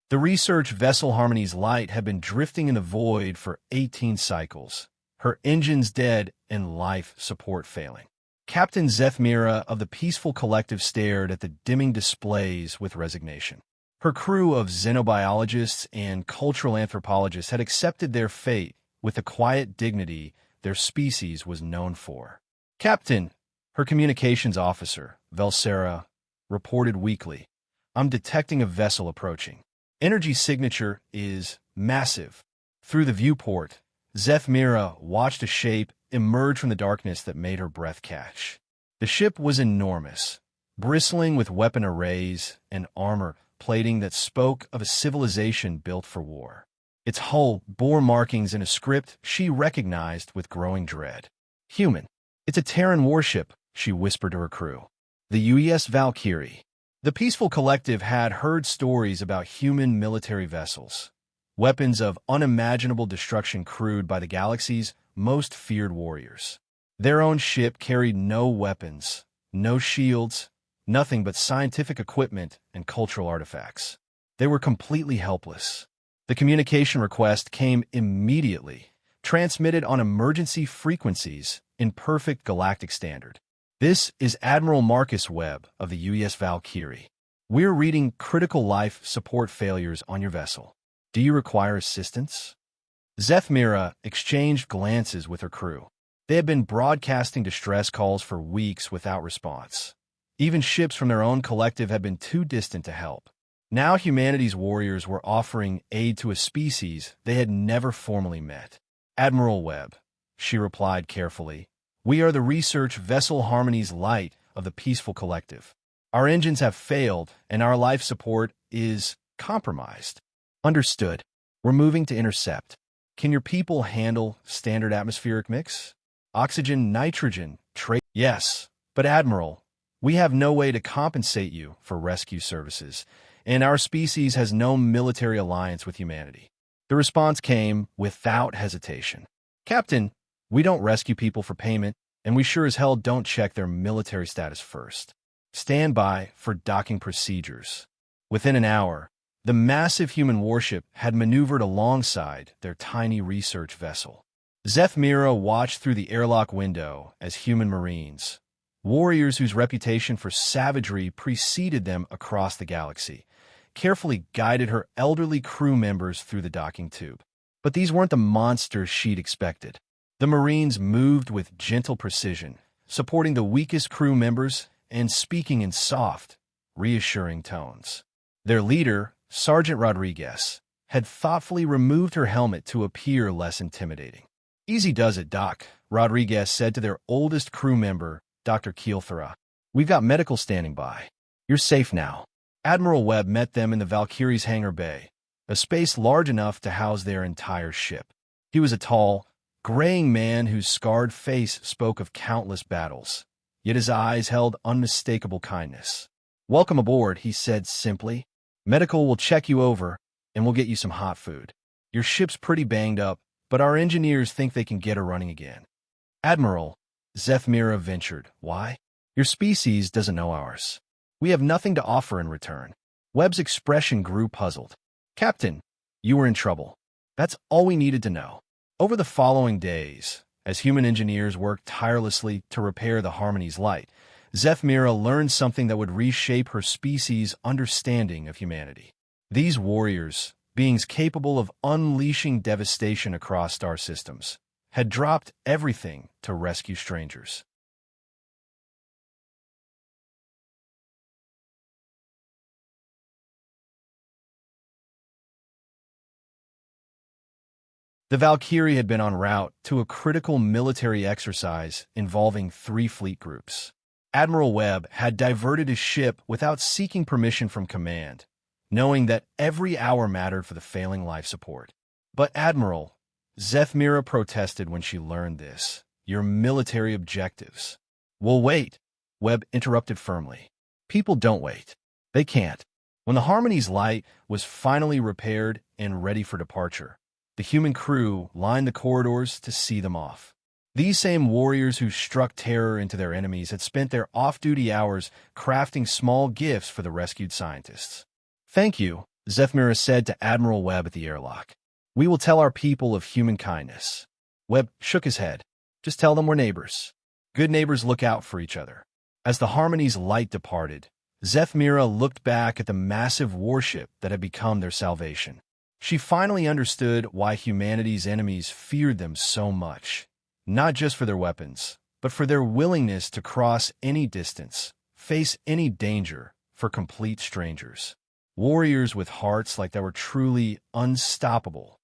The research vessel Harmony's Light had been drifting in the void for 18 cycles, her engines dead and life support failing. Captain Zethmira of the Peaceful Collective stared at the dimming displays with resignation. Her crew of xenobiologists and cultural anthropologists had accepted their fate with the quiet dignity their species was known for. Captain, her communications officer, Velsera, reported weakly, "I'm detecting a vessel approaching. Energy signature is massive." Through the viewport, Zethmira watched a shape emerge from the darkness that made her breath catch. The ship was enormous, bristling with weapon arrays and armor plating that spoke of a civilization built for war. Its hull bore markings in a script she recognized with growing dread. "Human. It's a Terran warship," she whispered to her crew. "The UES Valkyrie." The Peaceful Collective had heard stories about human military vessels, weapons of unimaginable destruction crewed by the galaxy's most feared warriors. Their own ship carried no weapons, no shields, nothing but scientific equipment and cultural artifacts. They were completely helpless. The communication request came immediately, transmitted on emergency frequencies in perfect galactic standard. "This is Admiral Marcus Webb of the UES Valkyrie. We're reading critical life support failures on your vessel. Do you require assistance?" Zethmira exchanged glances with her crew. They had been broadcasting distress calls for weeks without response. Even ships from their own collective had been too distant to help. Now humanity's warriors were offering aid to a species they had never formally met. "Admiral Webb," she replied carefully, "we are the research vessel Harmony's Light of the Peaceful Collective. Our engines have failed, and our life support is compromised." "Understood. We're moving to intercept. Can your people handle standard atmospheric mix? Oxygen, nitrogen, Yes, but Admiral, we have no way to compensate you for rescue services, and our species has no military alliance with humanity." The response came without hesitation. "Captain, we don't rescue people for payment, and we sure as hell don't check their military status first. Stand by for docking procedures." Within an hour, the massive human warship had maneuvered alongside their tiny research vessel. Zethmira watched through the airlock window as human marines, warriors whose reputation for savagery preceded them across the galaxy, carefully guided her elderly crew members through the docking tube. But these weren't the monsters she'd expected. The Marines moved with gentle precision, supporting the weakest crew members and speaking in soft, reassuring tones. Their leader, Sergeant Rodriguez, had thoughtfully removed her helmet to appear less intimidating. "Easy does it, Doc," Rodriguez said to their oldest crew member, Dr. Kielthera. "We've got medical standing by. You're safe now." Admiral Webb met them in the Valkyrie's hangar bay, a space large enough to house their entire ship. He was a tall, graying man whose scarred face spoke of countless battles, yet his eyes held unmistakable kindness. "Welcome aboard," he said simply. "Medical will check you over, and we'll get you some hot food. Your ship's pretty banged up, but our engineers think they can get her running again." "Admiral," Zethmira ventured, "why? Your species doesn't know ours. We have nothing to offer in return." Webb's expression grew puzzled. "Captain, you were in trouble. That's all we needed to know." Over the following days, as human engineers worked tirelessly to repair the Harmony's Light, Zethmira learned something that would reshape her species' understanding of humanity. These warriors, beings capable of unleashing devastation across star systems, had dropped everything to rescue strangers. The Valkyrie had been en route to a critical military exercise involving 3 fleet groups. Admiral Webb had diverted his ship without seeking permission from command, knowing that every hour mattered for the failing life support. "But Admiral," Zethmira protested when she learned this, "your military objectives." "We'll wait," Webb interrupted firmly. "People don't wait. They can't." When the Harmony's Light was finally repaired and ready for departure, the human crew lined the corridors to see them off. These same warriors who struck terror into their enemies had spent their off-duty hours crafting small gifts for the rescued scientists. "Thank you," Zephyra said to Admiral Webb at the airlock. "We will tell our people of human kindness." Webb shook his head. "Just tell them we're neighbors. Good neighbors look out for each other." As the Harmony's light departed, Zephyra looked back at the massive warship that had become their salvation. She finally understood why humanity's enemies feared them so much, not just for their weapons, but for their willingness to cross any distance, face any danger for complete strangers. Warriors with hearts like that were truly unstoppable